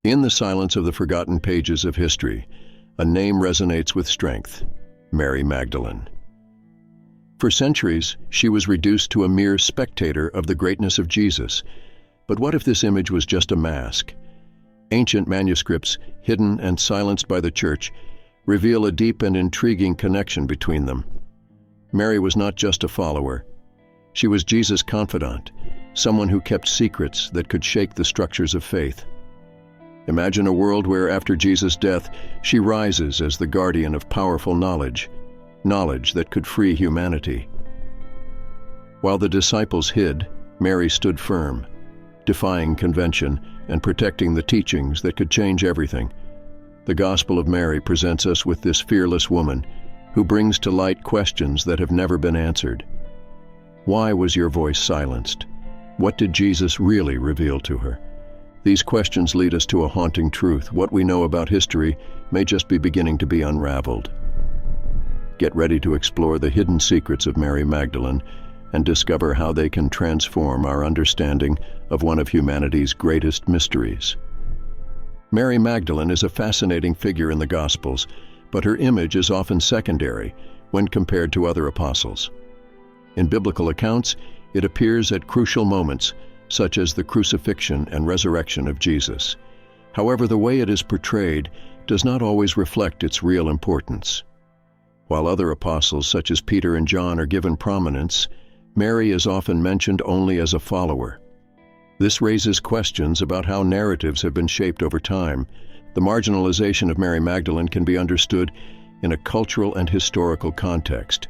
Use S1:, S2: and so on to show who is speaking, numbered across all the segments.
S1: In the silence of the forgotten pages of history, a name resonates with strength: Mary Magdalene. For centuries, she was reduced to a mere spectator of the greatness of Jesus. But what if this image was just a mask? Ancient manuscripts, hidden and silenced by the Church, reveal a deep and intriguing connection between them. Mary was not just a follower. She was Jesus' confidant, someone who kept secrets that could shake the structures of faith. Imagine a world where, after Jesus' death, she rises as the guardian of powerful knowledge that could free humanity. While the disciples hid, Mary stood firm, defying convention and protecting the teachings that could change everything. The Gospel of Mary presents us with this fearless woman who brings to light questions that have never been answered. Why was your voice silenced? What did Jesus really reveal to her? These questions lead us to a haunting truth. What we know about history may just be beginning to be unraveled. Get ready to explore the hidden secrets of Mary Magdalene and discover how they can transform our understanding of one of humanity's greatest mysteries. Mary Magdalene is a fascinating figure in the Gospels, but her image is often secondary when compared to other apostles. In biblical accounts, it appears at crucial moments, such as the crucifixion and resurrection of Jesus. However, the way it is portrayed does not always reflect its real importance. While other apostles, such as Peter and John, are given prominence, Mary is often mentioned only as a follower. This raises questions about how narratives have been shaped over time. The marginalization of Mary Magdalene can be understood in a cultural and historical context.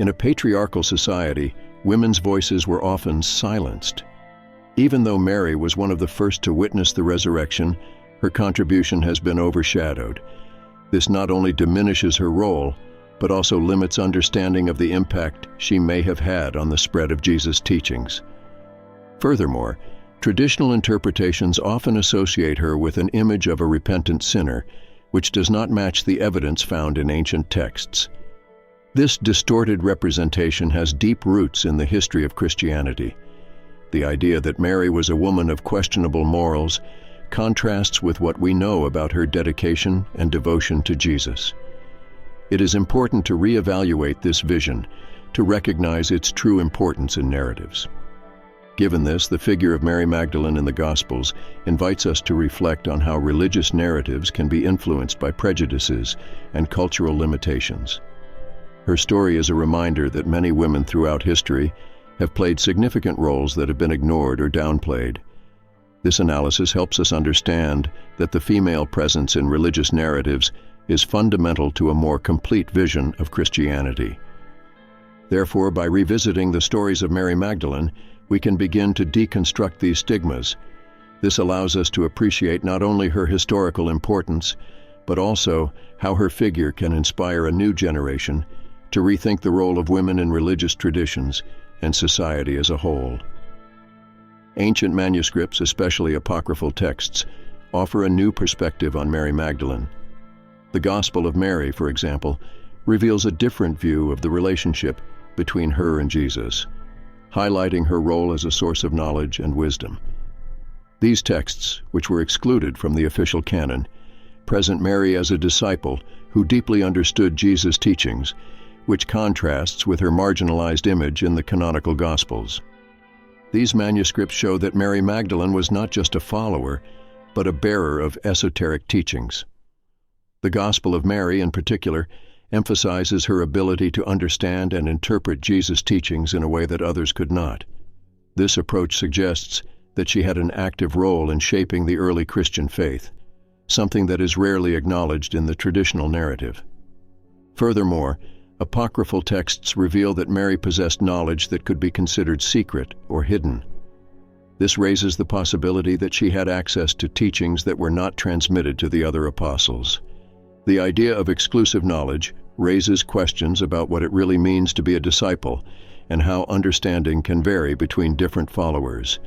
S1: In a patriarchal society, women's voices were often silenced. Even though Mary was one of the first to witness the resurrection, her contribution has been overshadowed. This not only diminishes her role, but also limits understanding of the impact she may have had on the spread of Jesus' teachings. Furthermore, traditional interpretations often associate her with an image of a repentant sinner, which does not match the evidence found in ancient texts. This distorted representation has deep roots in the history of Christianity. The idea that Mary was a woman of questionable morals contrasts with what we know about her dedication and devotion to Jesus. It is important to reevaluate this vision to recognize its true importance in narratives. Given this, the figure of Mary Magdalene in the Gospels invites us to reflect on how religious narratives can be influenced by prejudices and cultural limitations. Her story is a reminder that many women throughout history have played significant roles that have been ignored or downplayed. This analysis helps us understand that the female presence in religious narratives is fundamental to a more complete vision of Christianity. Therefore, by revisiting the stories of Mary Magdalene, we can begin to deconstruct these stigmas. This allows us to appreciate not only her historical importance, but also how her figure can inspire a new generation to rethink the role of women in religious traditions and society as a whole. Ancient manuscripts, especially apocryphal texts, offer a new perspective on Mary Magdalene. The Gospel of Mary, for example, reveals a different view of the relationship between her and Jesus, highlighting her role as a source of knowledge and wisdom. These texts, which were excluded from the official canon, present Mary as a disciple who deeply understood Jesus' teachings, which contrasts with her marginalized image in the canonical Gospels. These manuscripts show that Mary Magdalene was not just a follower, but a bearer of esoteric teachings. The Gospel of Mary, in particular, emphasizes her ability to understand and interpret Jesus' teachings in a way that others could not. This approach suggests that she had an active role in shaping the early Christian faith, something that is rarely acknowledged in the traditional narrative. Furthermore, apocryphal texts reveal that Mary possessed knowledge that could be considered secret or hidden. This raises the possibility that she had access to teachings that were not transmitted to the other apostles. The idea of exclusive knowledge raises questions about what it really means to be a disciple and how understanding can vary between different followers.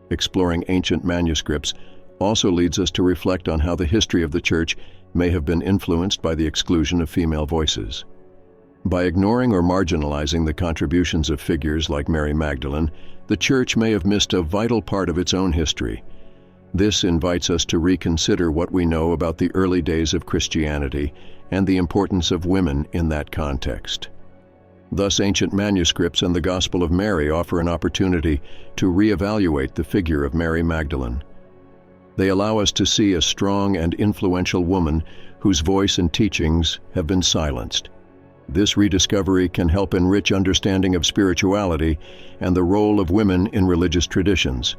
S1: Exploring ancient manuscripts also leads us to reflect on how the history of the Church may have been influenced by the exclusion of female voices. By ignoring or marginalizing the contributions of figures like Mary Magdalene, the Church may have missed a vital part of its own history. This invites us to reconsider what we know about the early days of Christianity and the importance of women in that context. Thus, ancient manuscripts and the Gospel of Mary offer an opportunity to reevaluate the figure of Mary Magdalene. They allow us to see a strong and influential woman whose voice and teachings have been silenced. This rediscovery can help enrich understanding of spirituality and the role of women in religious traditions.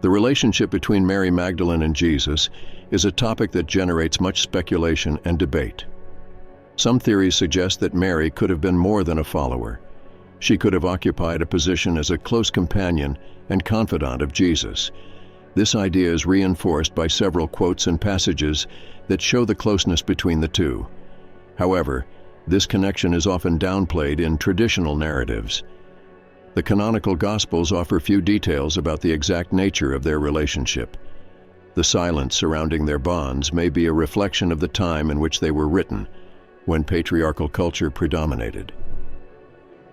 S1: The relationship between Mary Magdalene and Jesus is a topic that generates much speculation and debate. Some theories suggest that Mary could have been more than a follower. She could have occupied a position as a close companion and confidant of Jesus. This idea is reinforced by several quotes and passages that show the closeness between the two. However, this connection is often downplayed in traditional narratives. The canonical Gospels offer few details about the exact nature of their relationship. The silence surrounding their bonds may be a reflection of the time in which they were written, when patriarchal culture predominated.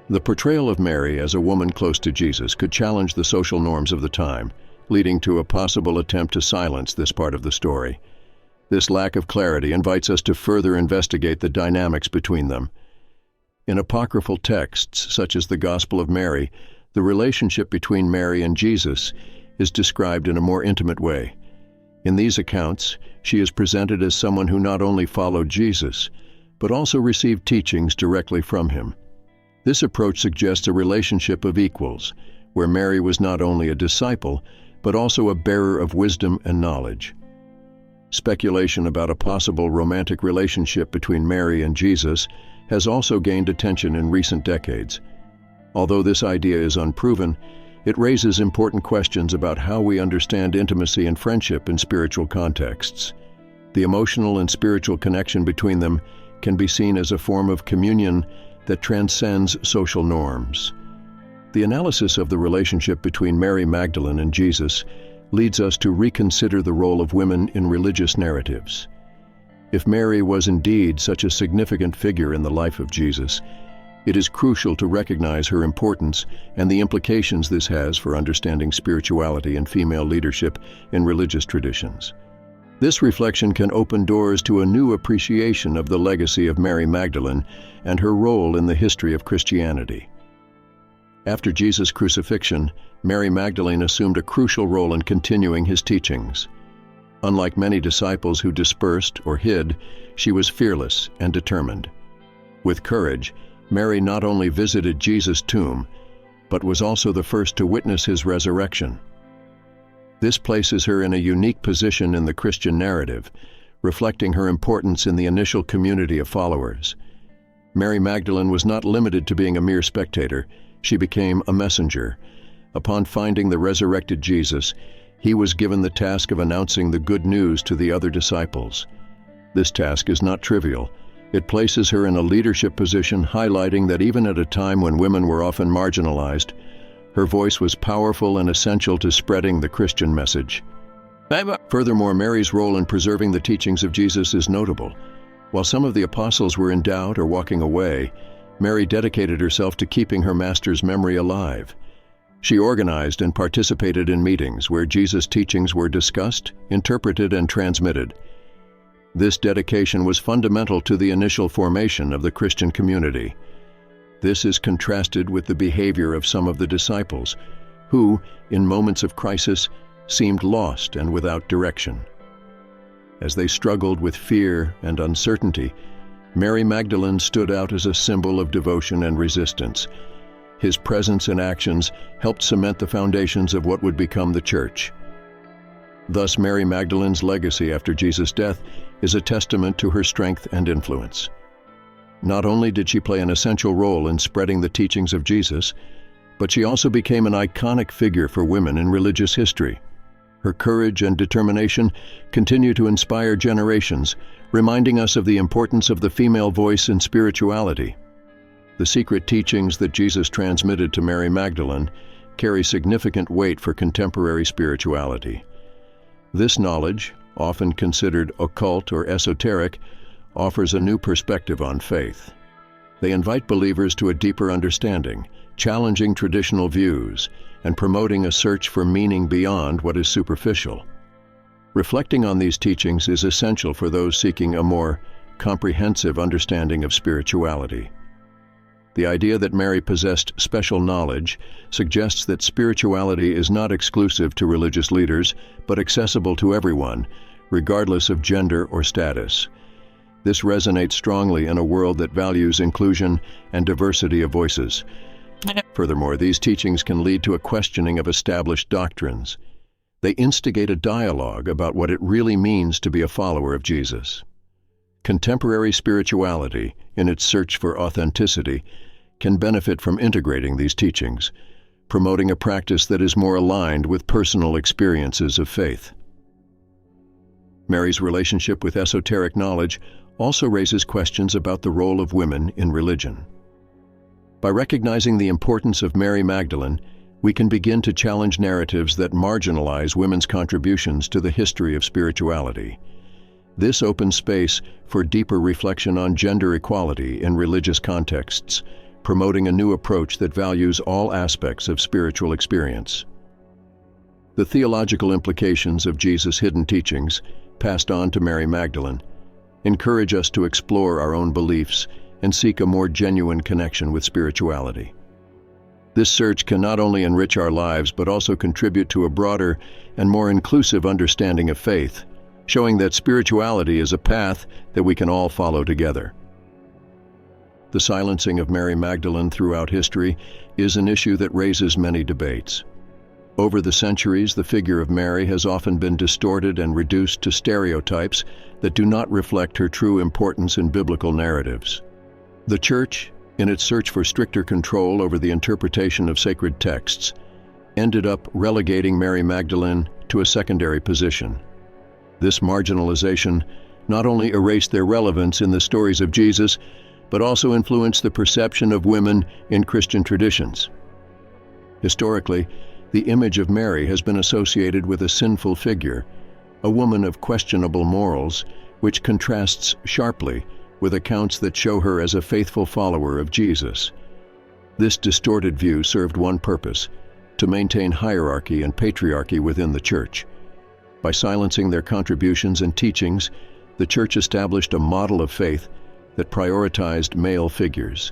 S1: The portrayal of Mary as a woman close to Jesus could challenge the social norms of the time, leading to a possible attempt to silence this part of the story. This lack of clarity invites us to further investigate the dynamics between them. In apocryphal texts, such as the Gospel of Mary, the relationship between Mary and Jesus is described in a more intimate way. In these accounts, she is presented as someone who not only followed Jesus, but also received teachings directly from him. This approach suggests a relationship of equals, where Mary was not only a disciple, but also a bearer of wisdom and knowledge. Speculation about a possible romantic relationship between Mary and Jesus has also gained attention in recent decades. Although this idea is unproven, it raises important questions about how we understand intimacy and friendship in spiritual contexts. The emotional and spiritual connection between them can be seen as a form of communion that transcends social norms. The analysis of the relationship between Mary Magdalene and Jesus leads us to reconsider the role of women in religious narratives. If Mary was indeed such a significant figure in the life of Jesus, it is crucial to recognize her importance and the implications this has for understanding spirituality and female leadership in religious traditions. This reflection can open doors to a new appreciation of the legacy of Mary Magdalene and her role in the history of Christianity. After Jesus' crucifixion, Mary Magdalene assumed a crucial role in continuing his teachings. Unlike many disciples who dispersed or hid, she was fearless and determined. With courage, Mary not only visited Jesus' tomb, but was also the first to witness his resurrection. This places her in a unique position in the Christian narrative, reflecting her importance in the initial community of followers. Mary Magdalene was not limited to being a mere spectator. She became a messenger. Upon finding the resurrected Jesus, he was given the task of announcing the good news to the other disciples. This task is not trivial. It places her in a leadership position, highlighting that even at a time when women were often marginalized, her voice was powerful and essential to spreading the Christian message. Furthermore, Mary's role in preserving the teachings of Jesus is notable. While some of the apostles were in doubt or walking away, Mary dedicated herself to keeping her master's memory alive. She organized and participated in meetings where Jesus' teachings were discussed, interpreted, and transmitted. This dedication was fundamental to the initial formation of the Christian community. This is contrasted with the behavior of some of the disciples, who, in moments of crisis, seemed lost and without direction. As they struggled with fear and uncertainty, Mary Magdalene stood out as a symbol of devotion and resistance. His presence and actions helped cement the foundations of what would become the Church. Thus, Mary Magdalene's legacy after Jesus' death is a testament to her strength and influence. Not only did she play an essential role in spreading the teachings of Jesus, but she also became an iconic figure for women in religious history. Her courage and determination continue to inspire generations, reminding us of the importance of the female voice in spirituality. The secret teachings that Jesus transmitted to Mary Magdalene carry significant weight for contemporary spirituality. This knowledge, often considered occult or esoteric, offers a new perspective on faith. They invite believers to a deeper understanding, challenging traditional views, and promoting a search for meaning beyond what is superficial. Reflecting on these teachings is essential for those seeking a more comprehensive understanding of spirituality. The idea that Mary possessed special knowledge suggests that spirituality is not exclusive to religious leaders, but accessible to everyone, regardless of gender or status. This resonates strongly in a world that values inclusion and diversity of voices. Furthermore, these teachings can lead to a questioning of established doctrines. They instigate a dialogue about what it really means to be a follower of Jesus. Contemporary spirituality, in its search for authenticity, can benefit from integrating these teachings, promoting a practice that is more aligned with personal experiences of faith. Mary's relationship with esoteric knowledge also raises questions about the role of women in religion. By recognizing the importance of Mary Magdalene, we can begin to challenge narratives that marginalize women's contributions to the history of spirituality. This opens space for deeper reflection on gender equality in religious contexts, promoting a new approach that values all aspects of spiritual experience. The theological implications of Jesus' hidden teachings, passed on to Mary Magdalene, encourage us to explore our own beliefs and seek a more genuine connection with spirituality. This search can not only enrich our lives but also contribute to a broader and more inclusive understanding of faith, showing that spirituality is a path that we can all follow together. The silencing of Mary Magdalene throughout history is an issue that raises many debates. Over the centuries, the figure of Mary has often been distorted and reduced to stereotypes that do not reflect her true importance in biblical narratives. The Church, in its search for stricter control over the interpretation of sacred texts, ended up relegating Mary Magdalene to a secondary position. This marginalization not only erased their relevance in the stories of Jesus, but also influenced the perception of women in Christian traditions. Historically, the image of Mary has been associated with a sinful figure, a woman of questionable morals, which contrasts sharply with accounts that show her as a faithful follower of Jesus. This distorted view served one purpose: to maintain hierarchy and patriarchy within the Church. By silencing their contributions and teachings, the Church established a model of faith that prioritized male figures,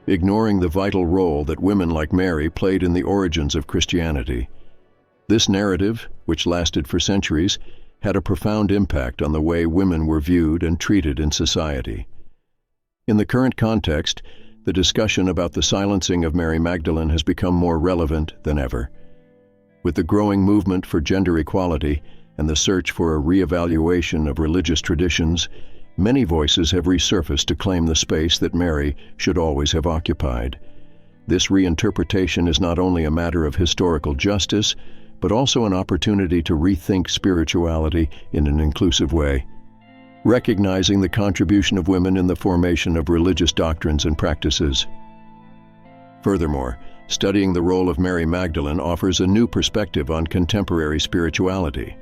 S1: ignoring the vital role that women like Mary played in the origins of Christianity. This narrative, which lasted for centuries, had a profound impact on the way women were viewed and treated in society. In the current context, the discussion about the silencing of Mary Magdalene has become more relevant than ever. With the growing movement for gender equality and the search for a re-evaluation of religious traditions, many voices have resurfaced to claim the space that Mary should always have occupied. This reinterpretation is not only a matter of historical justice, but also an opportunity to rethink spirituality in an inclusive way, recognizing the contribution of women in the formation of religious doctrines and practices. Furthermore, studying the role of Mary Magdalene offers a new perspective on contemporary spirituality.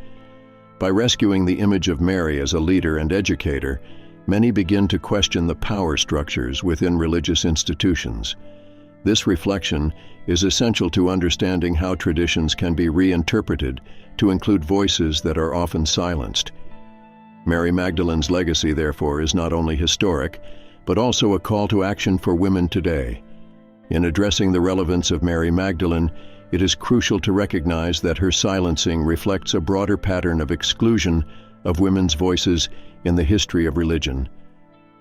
S1: By rescuing the image of Mary as a leader and educator, many begin to question the power structures within religious institutions. This reflection is essential to understanding how traditions can be reinterpreted to include voices that are often silenced. Mary Magdalene's legacy, therefore, is not only historic, but also a call to action for women today. In addressing the relevance of Mary Magdalene, it is crucial to recognize that her silencing reflects a broader pattern of exclusion of women's voices in the history of religion.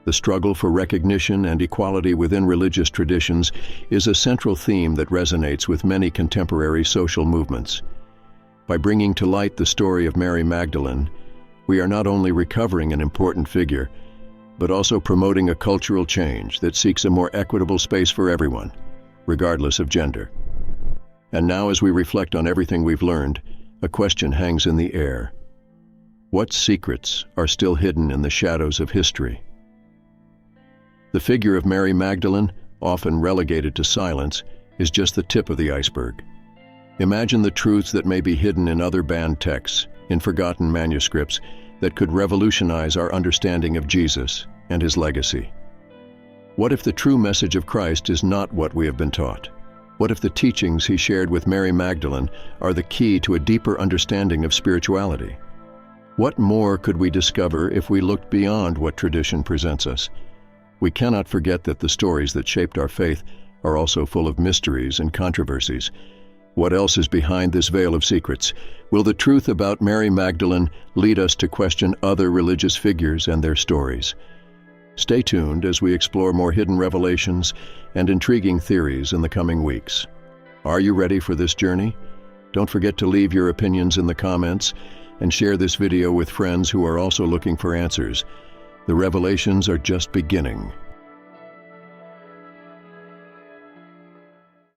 S1: The struggle for recognition and equality within religious traditions is a central theme that resonates with many contemporary social movements. By bringing to light the story of Mary Magdalene, we are not only recovering an important figure, but also promoting a cultural change that seeks a more equitable space for everyone, regardless of gender. And now, as we reflect on everything we've learned, a question hangs in the air. What secrets are still hidden in the shadows of history? The figure of Mary Magdalene, often relegated to silence, is just the tip of the iceberg. Imagine the truths that may be hidden in other banned texts, in forgotten manuscripts, that could revolutionize our understanding of Jesus and his legacy. What if the true message of Christ is not what we have been taught? What if the teachings he shared with Mary Magdalene are the key to a deeper understanding of spirituality? What more could we discover if we looked beyond what tradition presents us? We cannot forget that the stories that shaped our faith are also full of mysteries and controversies. What else is behind this veil of secrets? Will the truth about Mary Magdalene lead us to question other religious figures and their stories? Stay tuned as we explore more hidden revelations and intriguing theories in the coming weeks. Are you ready for this journey? Don't forget to leave your opinions in the comments and share this video with friends who are also looking for answers. The revelations are just beginning.